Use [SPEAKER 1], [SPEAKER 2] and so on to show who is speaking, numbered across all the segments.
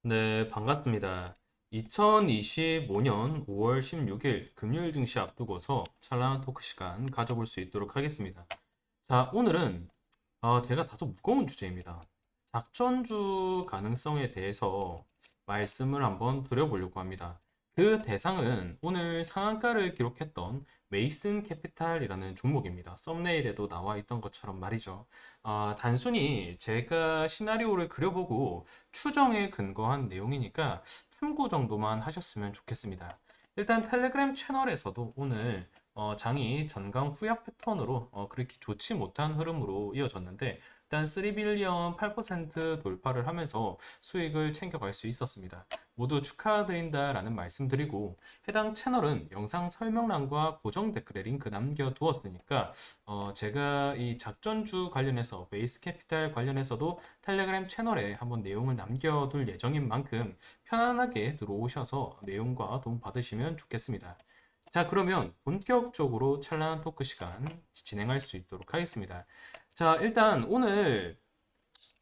[SPEAKER 1] 네, 반갑습니다. 2025년 5월 16일 금요일 증시 앞두고서 찰나한 토크 시간 가져볼 수 있도록 하겠습니다. 자, 오늘은 제가 다소 무거운 주제입니다. 작전주 가능성에 대해서 말씀을 한번 드려보려고 합니다. 그 대상은 오늘 상한가를 기록했던 메이슨 캐피탈이라는 종목입니다. 썸네일에도 나와 있던 것처럼 말이죠. 단순히 제가 시나리오를 그려보고 추정에 근거한 내용이니까 참고 정도만 하셨으면 좋겠습니다. 일단 텔레그램 채널에서도 오늘 장이 전강 후약 패턴으로 그렇게 좋지 못한 흐름으로 이어졌는데 일단 3빌리언 8% 돌파를 하면서 수익을 챙겨갈 수 있었습니다. 모두 축하드린다라는 말씀드리고 해당 채널은 영상 설명란과 고정 댓글에 링크 남겨두었으니까 제가 이 작전주 관련해서 베이스 캐피탈 관련해서도 텔레그램 채널에 한번 내용을 남겨둘 예정인 만큼 편안하게 들어오셔서 내용과 도움 받으시면 좋겠습니다. 자, 그러면 본격적으로 찬란한 토크 시간 진행할 수 있도록 하겠습니다. 자, 일단 오늘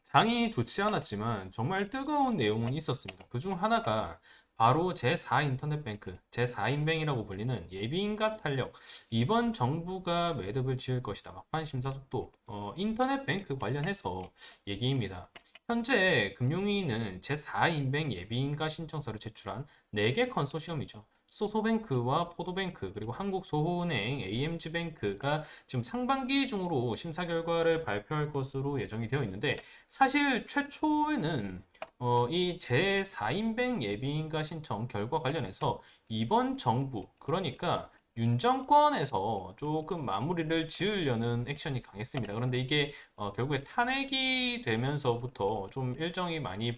[SPEAKER 1] 장이 좋지 않았지만 정말 뜨거운 내용은 있었습니다. 그중 하나가 바로 제4 인터넷뱅크, 제4인뱅이라고 불리는 예비인가 탄력, 이번 정부가 매듭을 지을 것이다. 막판 심사 속도, 인터넷뱅크 관련해서 얘기입니다. 현재 금융위는 제4인뱅 예비인가 신청서를 제출한 4개 컨소시엄이죠. 소소뱅크와 포도뱅크 그리고 한국소호은행, AMG뱅크가 지금 상반기 중으로 심사 결과를 발표할 것으로 예정이 되어 있는데 사실 최초에는 이 제4인뱅 예비인가 신청 결과 관련해서 이번 정부 그러니까 윤 정권에서 조금 마무리를 지으려는 액션이 강했습니다. 그런데 이게 결국에 탄핵이 되면서부터 좀 일정이 많이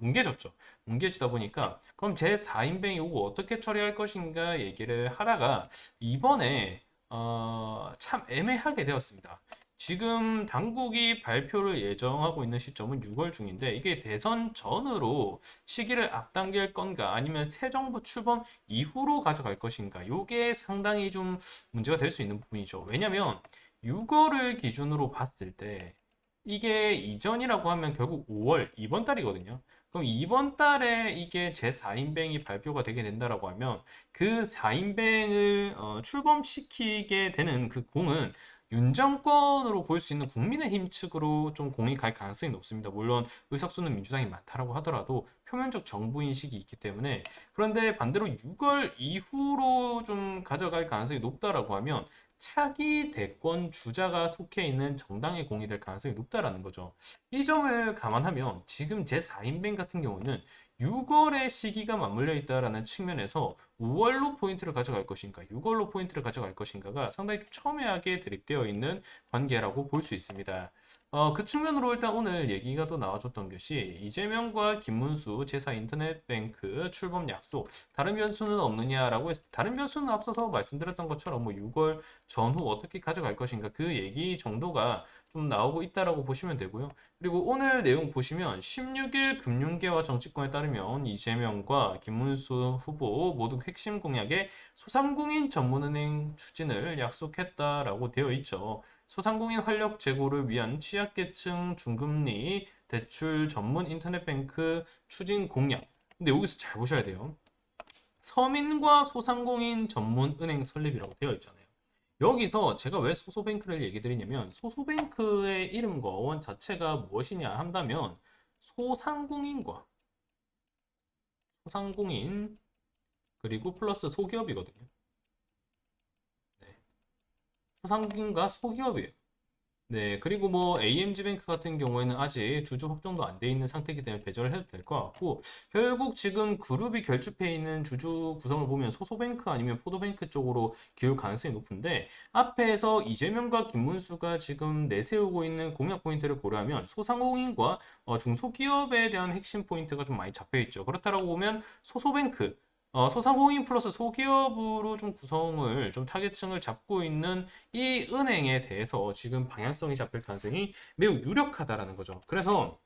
[SPEAKER 1] 뭉개졌죠. 뭉개지다 보니까 그럼 제4인뱅이 오고 어떻게 처리할 것인가 얘기를 하다가 이번에 참 애매하게 되었습니다. 지금 당국이 발표를 예정하고 있는 시점은 6월 중인데 이게 대선 전으로 시기를 앞당길 건가 아니면 새 정부 출범 이후로 가져갈 것인가 이게 상당히 좀 문제가 될 수 있는 부분이죠. 왜냐면 6월을 기준으로 봤을 때 이게 이전이라고 하면 결국 5월 이번 달이거든요. 그럼 이번 달에 이게 제4인뱅이 발표가 되게 된다라고 하면 그 4인뱅을 출범시키게 되는 그 공은 윤 정권으로 볼 수 있는 국민의힘 측으로 좀 공이 갈 가능성이 높습니다. 물론 의석수는 민주당이 많다라고 하더라도 표면적 정부 인식이 있기 때문에 그런데 반대로 6월 이후로 좀 가져갈 가능성이 높다라고 하면 차기 대권 주자가 속해 있는 정당의 공이 될 가능성이 높다라는 거죠. 이 점을 감안하면 지금 제4인뱅 같은 경우는 6월의 시기가 맞물려 있다라는 측면에서 5월로 포인트를 가져갈 것인가, 6월로 포인트를 가져갈 것인가가 상당히 첨예하게 대립되어 있는 관계라고 볼 수 있습니다. 그 측면으로 일단 오늘 얘기가 또 나와줬던 것이 이재명과 김문수 제4 인터넷뱅크 출범 약속, 다른 변수는 없느냐라고 다른 변수는 앞서서 말씀드렸던 것처럼 뭐 6월 전후 어떻게 가져갈 것인가 그 얘기 정도가 좀 나오고 있다라고 보시면 되고요. 그리고 오늘 내용 보시면 16일 금융계와 정치권에 따르면 이재명과 김문수 후보 모두 핵심 공약에 소상공인 전문은행 추진을 약속했다라고 되어 있죠. 소상공인 활력 제고를 위한 취약계층 중금리 대출 전문 인터넷뱅크 추진 공약. 근데 여기서 잘 보셔야 돼요. 서민과 소상공인 전문 은행 설립이라고 되어 있잖아요. 여기서 제가 왜 소소뱅크를 얘기 드리냐면 소소뱅크의 이름과 어원 자체가 무엇이냐 한다면 소상공인과 소상공인 그리고 플러스 소기업이거든요. 네. 소상공인과 소기업이에요. 네, 그리고 뭐 AMG뱅크 같은 경우에는 아직 주주 확정도 안 돼 있는 상태이기 때문에 배제를 해도 될 것 같고 결국 지금 그룹이 결집해 있는 주주 구성을 보면 소소뱅크 아니면 포도뱅크 쪽으로 기울 가능성이 높은데 앞에서 이재명과 김문수가 지금 내세우고 있는 공약 포인트를 고려하면 소상공인과 중소기업에 대한 핵심 포인트가 좀 많이 잡혀 있죠. 그렇다고 보면 소소뱅크 소상공인 플러스 소기업으로 좀 구성을 좀 타겟층을 잡고 있는 이 은행에 대해서 지금 방향성이 잡힐 가능성이 매우 유력하다라는 거죠. 그래서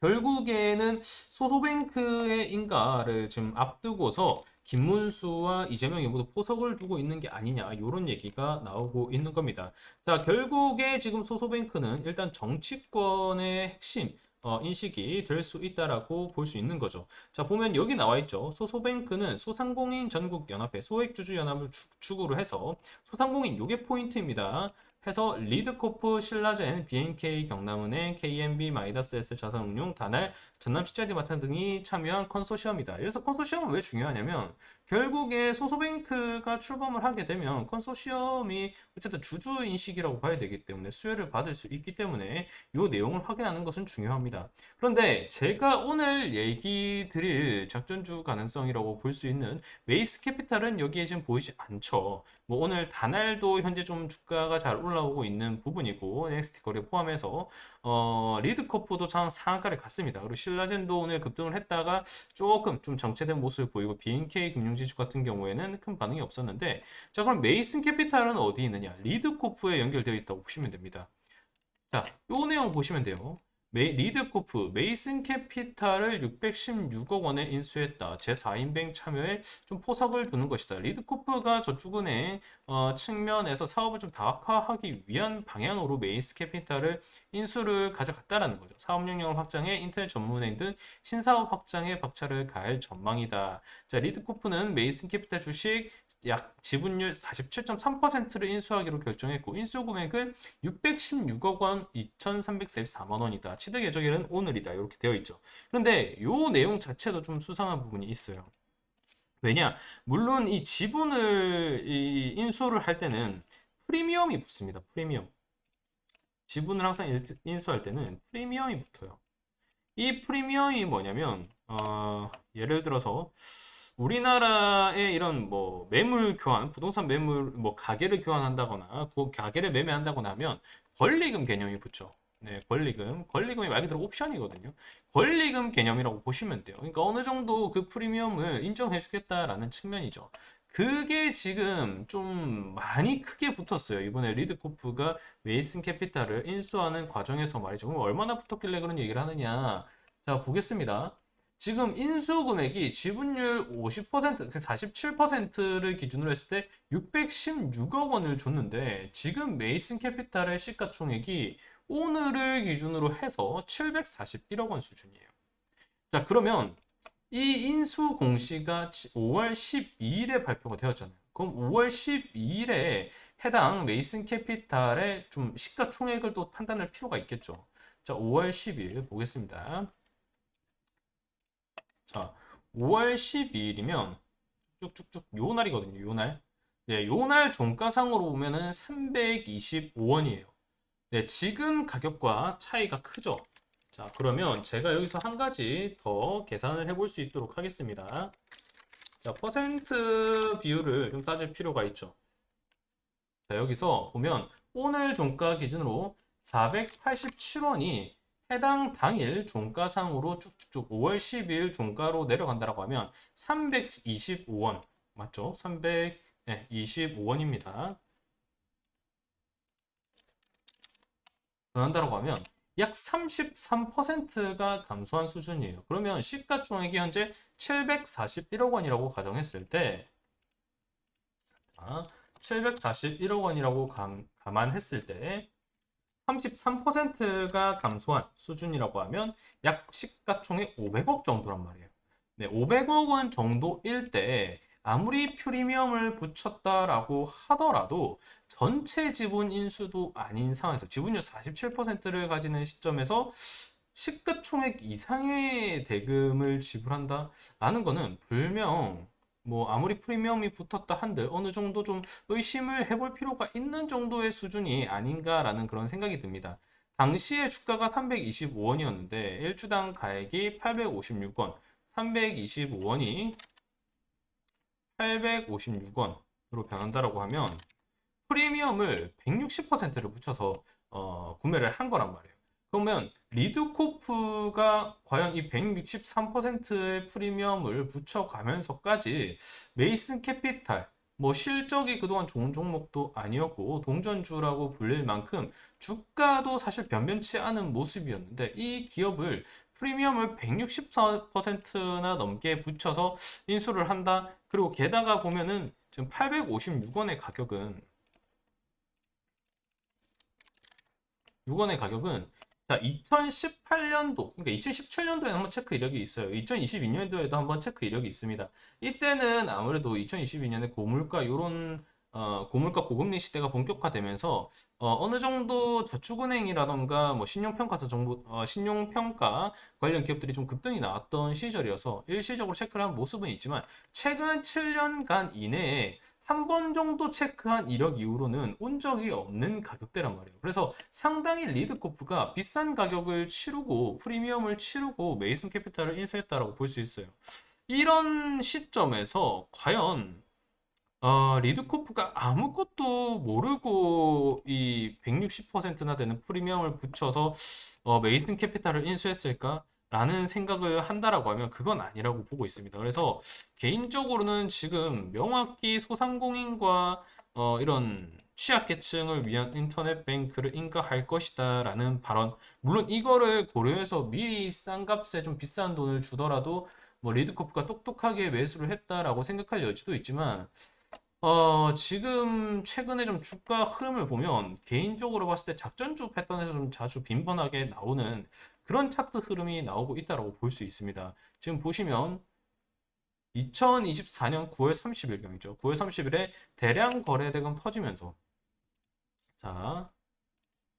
[SPEAKER 1] 결국에는 소소뱅크의 인가를 지금 앞두고서 김문수와 이재명이 모두 포석을 두고 있는 게 아니냐 이런 얘기가 나오고 있는 겁니다. 자, 결국에 지금 소소뱅크는 일단 정치권의 핵심 인식이 될 수 있다라고 볼 수 있는 거죠. 자, 보면 여기 나와 있죠. 소소뱅크는 소상공인 전국연합회 소액주주연합을 축으로 해서 소상공인 요게 포인트입니다. 해서 리드코프, 신라젠, BNK, 경남은행, KMB-S 자산운용, 다날, 전남식자재마트 등이 참여한 컨소시엄이다. 그래서 컨소시엄은 왜 중요하냐면 결국에 소소뱅크가 출범을 하게 되면 컨소시엄이 어쨌든 주주인식이라고 봐야 되기 때문에 수혜를 받을 수 있기 때문에 이 내용을 확인하는 것은 중요합니다. 그런데 제가 오늘 얘기 드릴 작전주 가능성이라고 볼 수 있는 메이스 캐피탈은 여기에 지금 보이지 않죠. 뭐 오늘 다날도 현재 좀 주가가 잘 올라오고 있는 부분이고 넥스트 거래 포함해서 리드코프도 상한가를 갔습니다. 그리고 신라젠도 오늘 급등을 했다가 조금 좀 정체된 모습을 보이고 BNK 금융지주 같은 경우에는 큰 반응이 없었는데 자 그럼 메이슨 캐피탈은 어디 있느냐? 리드코프에 연결되어 있다고 보시면 됩니다. 자, 요 내용 보시면 돼요. 리드코프, 메이슨 캐피탈을 616억 원에 인수했다. 제4인뱅 참여에 좀 포석을 두는 것이다. 리드코프가 저축은행 측면에서 사업을 좀 다각화하기 위한 방향으로 메이스 캐피탈을 인수를 가져갔다라는 거죠. 사업 영역을 확장해 인터넷 전문은행 등 신사업 확장에 박차를 가할 전망이다. 자, 리드코프는 메이슨 캐피탈 주식 약 지분율 47.3%를 인수하기로 결정했고 인수 금액은 616억 원 2,344만 원이다. 취득 예정일은 오늘이다. 이렇게 되어 있죠. 그런데 이 내용 자체도 좀 수상한 부분이 있어요. 왜냐? 물론 이 지분을 인수를 할 때는 프리미엄이 붙습니다. 프리미엄. 지분을 항상 인수할 때는 프리미엄이 붙어요. 이 프리미엄이 뭐냐면 예를 들어서 우리나라의 이런 뭐 매물 교환, 부동산 매물 뭐 가게를 교환한다거나 그 가게를 매매한다거나 하면 권리금 개념이 붙죠. 네, 권리금. 권리금이 말 그대로 옵션이거든요. 권리금 개념이라고 보시면 돼요. 그러니까 어느 정도 그 프리미엄을 인정해 주겠다라는 측면이죠. 그게 지금 좀 많이 크게 붙었어요. 이번에 리드코프가 메이슨 캐피탈을 인수하는 과정에서 말이죠. 그럼 얼마나 붙었길래 그런 얘기를 하느냐? 자, 보겠습니다. 지금 인수 금액이 지분율 50%, 47%를 기준으로 했을 때 616억 원을 줬는데 지금 메이슨 캐피탈의 시가총액이 오늘을 기준으로 해서 741억 원 수준이에요. 자, 그러면 이 인수 공시가 5월 12일에 발표가 되었잖아요. 그럼 5월 12일에 해당 메이슨 캐피탈의 좀 시가총액을 또 판단할 필요가 있겠죠. 자, 5월 10일 보겠습니다. 자, 5월 12일이면 쭉쭉쭉 요 날이거든요. 요 날. 네, 요 날 종가상으로 보면은 325원이에요. 네, 지금 가격과 차이가 크죠. 자, 그러면 제가 여기서 한 가지 더 계산을 해볼 수 있도록 하겠습니다. 자, 퍼센트 비율을 좀 따질 필요가 있죠. 자, 여기서 보면 오늘 종가 기준으로 487원이 해당 당일 종가상으로 쭉쭉쭉 5월 10일 종가로 내려간다고 하면 325원 맞죠? 325원입니다. 변한다고 하면 약 33%가 감소한 수준이에요. 그러면 시가총액이 현재 741억 원이라고 가정했을 때 741억 원이라고 감안했을 때 33%가 감소한 수준이라고 하면 약 시가총액 500억 정도란 말이에요. 네, 500억 원 정도일 때 아무리 프리미엄을 붙였다라고 하더라도 전체 지분 인수도 아닌 상황에서 지분율 47%를 가지는 시점에서 시가총액 이상의 대금을 지불한다라는 거는 불명 뭐 아무리 프리미엄이 붙었다 한들 어느 정도 좀 의심을 해볼 필요가 있는 정도의 수준이 아닌가라는 그런 생각이 듭니다. 당시에 주가가 325원이었는데 1주당 가액이 856원, 325원이 856원으로 변한다라고 하면 프리미엄을 160%를 붙여서 구매를 한 거란 말이에요. 그러면 리드코프가 과연 이 163%의 프리미엄을 붙여가면서까지 메이슨 캐피탈 뭐 실적이 그동안 좋은 종목도 아니었고 동전주라고 불릴 만큼 주가도 사실 변변치 않은 모습이었는데 이 기업을 프리미엄을 164%나 넘게 붙여서 인수를 한다. 그리고 게다가 보면은 지금 856원의 가격은 6원의 가격은 자, 2018년도, 그러니까 2017년도에는 한번 체크 이력이 있어요. 2022년도에도 한번 체크 이력이 있습니다. 이때는 아무래도 2022년에 고물가 요런 고물가 고금리 시대가 본격화되면서 어느 정도 저축은행이라던가 뭐 신용평가사 정도 신용평가 관련 기업들이 좀 급등이 나왔던 시절이어서 일시적으로 체크를 한 모습은 있지만 최근 7년간 이내에 한 번 정도 체크한 이력 이후로는 온 적이 없는 가격대란 말이에요. 그래서 상당히 리드코프가 비싼 가격을 치르고 프리미엄을 치르고 메이슨 캐피탈을 인수했다라고 볼 수 있어요. 이런 시점에서 과연 리드코프가 아무것도 모르고 이 160%나 되는 프리미엄을 붙여서 메이슨 캐피탈을 인수했을까? 라는 생각을 한다라고 하면 그건 아니라고 보고 있습니다. 그래서 개인적으로는 지금 명확히 소상공인과 이런 취약계층을 위한 인터넷 뱅크를 인가할 것이다 라는 발언. 물론 이거를 고려해서 미리 싼 값에 좀 비싼 돈을 주더라도 뭐 리드코프가 똑똑하게 매수를 했다라고 생각할 여지도 있지만 지금 최근에 좀 주가 흐름을 보면 개인적으로 봤을 때 작전주 패턴에서 좀 자주 빈번하게 나오는 그런 차트 흐름이 나오고 있다고 볼 수 있습니다. 지금 보시면 2024년 9월 30일경이죠. 9월 30일에 대량 거래대금 터지면서 자,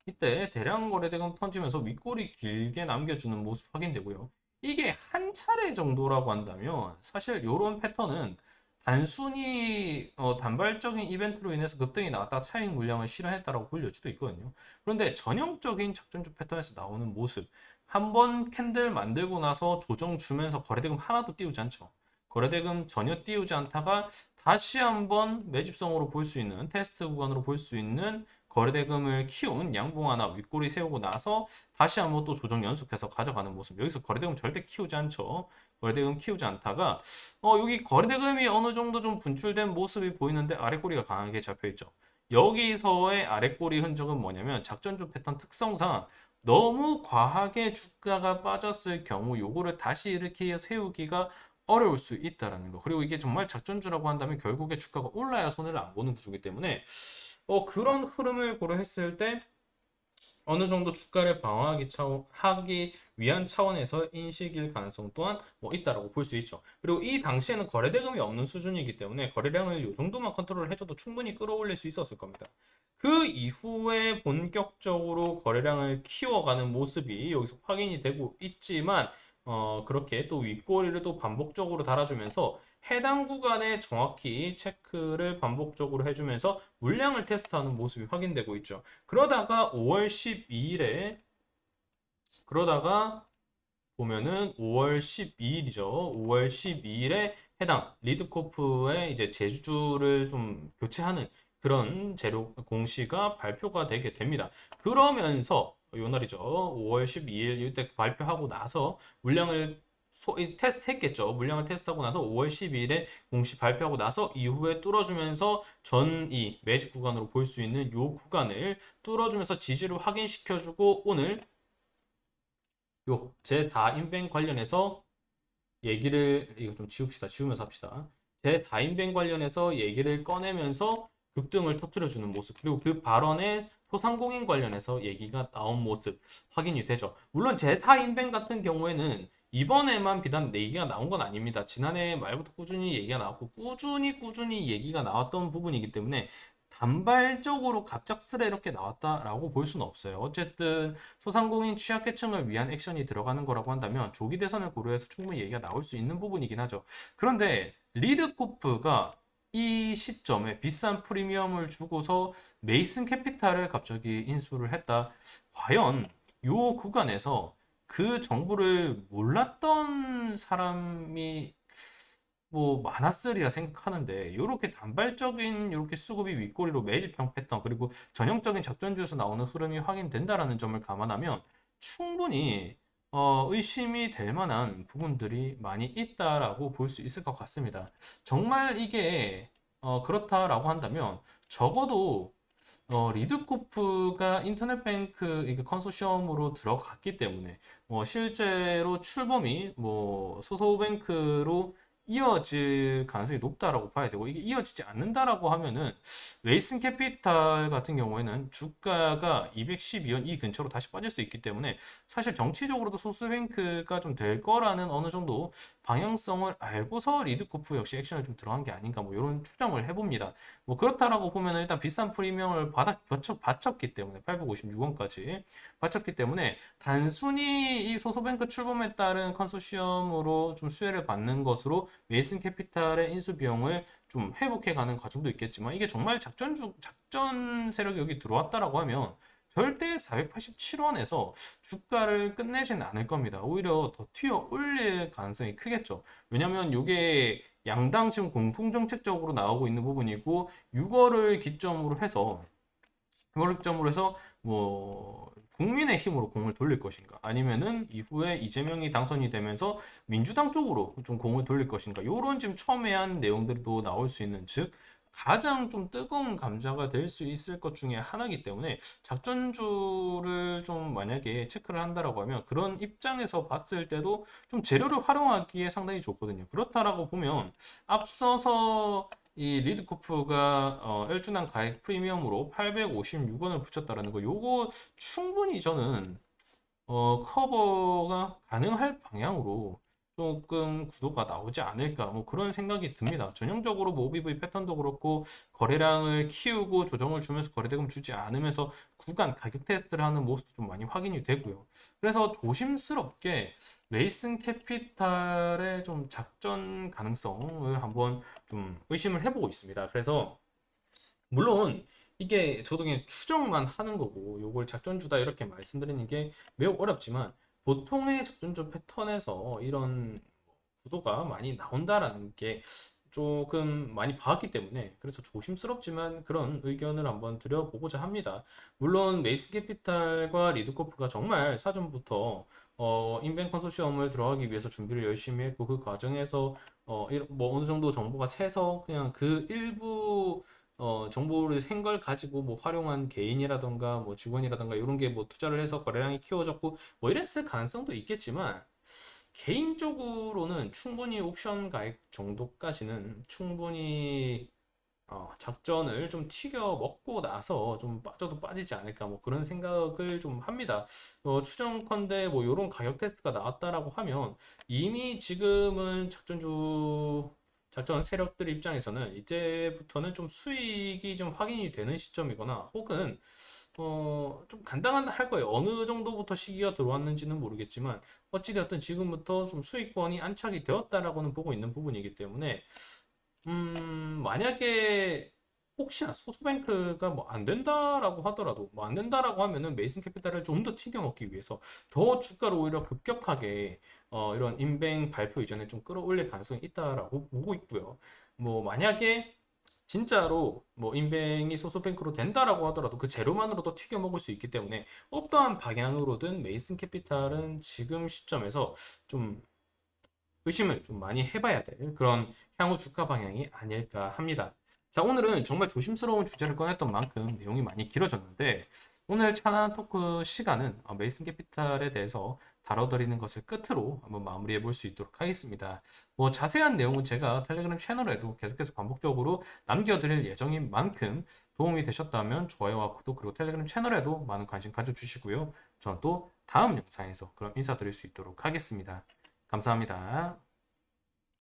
[SPEAKER 1] 이때 대량 거래대금 터지면서 윗골이 길게 남겨주는 모습 확인되고요. 이게 한 차례 정도라고 한다면 사실 이런 패턴은 단순히 단발적인 이벤트로 인해서 급등이 나왔다 차익 물량을 실현했다라고 볼 여지도 있거든요. 그런데 전형적인 작전주 패턴에서 나오는 모습, 한번 캔들 만들고 나서 조정 주면서 거래대금 하나도 띄우지 않죠. 거래대금 전혀 띄우지 않다가 다시 한번 매집성으로 볼 수 있는 테스트 구간으로 볼 수 있는 거래대금을 키운 양봉 하나 윗꼬리 세우고 나서 다시 한번 또 조정 연속해서 가져가는 모습. 여기서 거래대금 절대 키우지 않죠. 거래대금 키우지 않다가 여기 거래대금이 어느 정도 좀 분출된 모습이 보이는데 아랫꼬리가 강하게 잡혀 있죠. 여기서의 아랫꼬리 흔적은 뭐냐면 작전주 패턴 특성상 너무 과하게 주가가 빠졌을 경우 요거를 다시 이렇게 세우기가 어려울 수 있다라는 거. 그리고 이게 정말 작전주라고 한다면 결국에 주가가 올라야 손해를 안 보는 구조이기 때문에 그런 흐름을 고려했을 때 어느 정도 주가를 하기 위한 차원에서 인식일 가능성 또한 뭐 있다라고 볼 수 있죠. 그리고 이 당시에는 거래대금이 없는 수준이기 때문에 거래량을 이 정도만 컨트롤 해줘도 충분히 끌어올릴 수 있었을 겁니다. 그 이후에 본격적으로 거래량을 키워가는 모습이 여기서 확인이 되고 있지만 그렇게 또 윗꼬리를 또 반복적으로 달아주면서 해당 구간에 정확히 체크를 반복적으로 해주면서 물량을 테스트하는 모습이 확인되고 있죠. 그러다가 5월 12일에 그러다가 보면은 5월 12일이죠. 5월 12일에 해당 리드코프의 이제 제주주를 좀 교체하는 그런 재료 공시가 발표가 되게 됩니다. 그러면서 요 날이죠. 5월 12일 이때 발표하고 나서 물량을 테스트했겠죠. 물량을 테스트하고 나서 5월 12일에 공시 발표하고 나서 이후에 뚫어주면서 전이 매직 구간으로 볼 수 있는 요 구간을 뚫어주면서 지지를 확인시켜주고 오늘 요 제4인뱅 관련해서 얘기를 이거 좀 지웁시다. 지우면서 합시다. 제4인뱅 관련해서 얘기를 꺼내면서 급등을 터뜨려주는 모습 그리고 그 발언에 소상공인 관련해서 얘기가 나온 모습 확인이 되죠. 물론 제4인뱅 같은 경우에는 이번에만 비단 얘기가 나온 건 아닙니다. 지난해 말부터 꾸준히 얘기가 나왔고 꾸준히 얘기가 나왔던 부분이기 때문에 단발적으로 갑작스레 이렇게 나왔다라고 볼 수는 없어요. 어쨌든 소상공인 취약계층을 위한 액션이 들어가는 거라고 한다면 조기 대선을 고려해서 충분히 얘기가 나올 수 있는 부분이긴 하죠. 그런데 리드코프가 이 시점에 비싼 프리미엄을 주고서 메이슨 캐피탈을 갑자기 인수를 했다. 과연 요 구간에서 그 정보를 몰랐던 사람이 뭐 많았으리라 생각하는데 이렇게 단발적인 이렇게 수급이 윗꼬리로 매집형 패턴 그리고 전형적인 작전주에서 나오는 흐름이 확인된다라는 점을 감안하면 충분히 의심이 될 만한 부분들이 많이 있다라고 볼 수 있을 것 같습니다. 정말 이게 그렇다라고 한다면 적어도 리드코프가 인터넷뱅크 이게 컨소시엄으로 들어갔기 때문에 실제로 출범이 뭐 소소뱅크로 이어질 가능성이 높다라고 봐야 되고, 이게 이어지지 않는다라고 하면은 웨이슨 캐피탈 같은 경우에는 주가가 212원 이 근처로 다시 빠질 수 있기 때문에 사실 정치적으로도 소스뱅크가 좀 될 거라는 어느 정도 방향성을 알고서 리드코프 역시 액션을 좀 들어간 게 아닌가, 뭐 이런 추정을 해봅니다. 뭐 그렇다라고 보면은 일단 비싼 프리미엄을 바쳤기 때문에 856원까지 바쳤기 때문에 단순히 이 소소뱅크 출범에 따른 컨소시엄으로 좀 수혜를 받는 것으로 웨이슨 캐피탈의 인수 비용을 좀 회복해 가는 과정도 있겠지만, 이게 정말 작전 세력이 여기 들어왔다라고 하면 절대 487원에서 주가를 끝내진 않을 겁니다. 오히려 더 튀어 올릴 가능성이 크겠죠. 왜냐면 이게 양당 지금 공통정책적으로 나오고 있는 부분이고, 6월을 기점으로 해서 뭐 국민의 힘으로 공을 돌릴 것인가, 아니면은 이후에 이재명이 당선이 되면서 민주당 쪽으로 좀 공을 돌릴 것인가, 요런 지금 첨예한 내용들도 나올 수 있는, 즉 가장 좀 뜨거운 감자가 될 수 있을 것 중에 하나이기 때문에 작전주를 좀 만약에 체크를 한다라고 하면 그런 입장에서 봤을 때도 좀 재료를 활용하기에 상당히 좋거든요. 그렇다라고 보면 앞서서 이 리드코프가 일주당 가액 프리미엄으로 856원을 붙였다라는 거, 요거 충분히 저는 커버가 가능할 방향으로 조금 구도가 나오지 않을까, 뭐 그런 생각이 듭니다. 전형적으로 뭐 OBV 패턴도 그렇고 거래량을 키우고 조정을 주면서 거래대금 주지 않으면서 구간 가격 테스트를 하는 모습도 좀 많이 확인이 되고요. 그래서 조심스럽게 메이슨 캐피탈의 좀 작전 가능성을 한번 좀 의심을 해보고 있습니다. 그래서 물론 이게 저도 그냥 추정만 하는 거고, 요걸 작전주다 이렇게 말씀드리는 게 매우 어렵지만, 보통의 작전주 패턴에서 이런 구도가 많이 나온다라는 게 조금 많이 봐왔기 때문에, 그래서 조심스럽지만 그런 의견을 한번 드려보고자 합니다. 물론 메이스 캐피탈과 리드코프가 정말 사전부터 인벤 컨소시엄을 들어가기 위해서 준비를 열심히 했고, 그 과정에서 뭐 어느 정도 정보가 새서 그냥 그 일부 정보를 센 걸 가지고 뭐 활용한 개인이라던가 뭐 직원이라던가 이런 게 뭐 투자를 해서 거래량이 키워졌고 뭐 이랬을 가능성도 있겠지만, 개인적으로는 충분히 옵션 가입 정도까지는 충분히 작전을 좀 튀겨 먹고 나서 좀 빠져도 빠지지 않을까, 뭐 그런 생각을 좀 합니다. 추정컨대 뭐 이런 가격 테스트가 나왔다라고 하면 이미 지금은 작전 세력들 입장에서는 이제부터는 좀 수익이 좀 확인이 되는 시점이거나, 혹은 좀 간단한 할 거예요. 어느 정도부터 시기가 들어왔는지는 모르겠지만 어찌되었든 지금부터 좀 수익권이 안착이 되었다라고는 보고 있는 부분이기 때문에, 만약에 혹시나 소소뱅크가 뭐 안 된다라고 하더라도, 뭐 안 된다라고 하면은 메이슨 캐피탈을 좀 더 튀겨 먹기 위해서 더 주가를 오히려 급격하게 이런 인뱅 발표 이전에 좀 끌어올릴 가능성이 있다라고 보고 있고요. 뭐 만약에 진짜로 뭐 인뱅이 소소뱅크로 된다라고 하더라도 그 재료만으로도 튀겨 먹을 수 있기 때문에, 어떠한 방향으로든 메이슨 캐피탈은 지금 시점에서 좀 의심을 좀 많이 해봐야 될 그런 향후 주가 방향이 아닐까 합니다. 자, 오늘은 정말 조심스러운 주제를 꺼냈던 만큼 내용이 많이 길어졌는데, 오늘 차나 토크 시간은 메이슨 캐피탈에 대해서 다뤄드리는 것을 끝으로 한번 마무리해 볼 수 있도록 하겠습니다. 뭐 자세한 내용은 제가 텔레그램 채널에도 계속해서 반복적으로 남겨드릴 예정인 만큼, 도움이 되셨다면 좋아요와 구독, 그리고 텔레그램 채널에도 많은 관심 가져주시고요. 저는 또 다음 영상에서 그럼 인사드릴 수 있도록 하겠습니다. 감사합니다.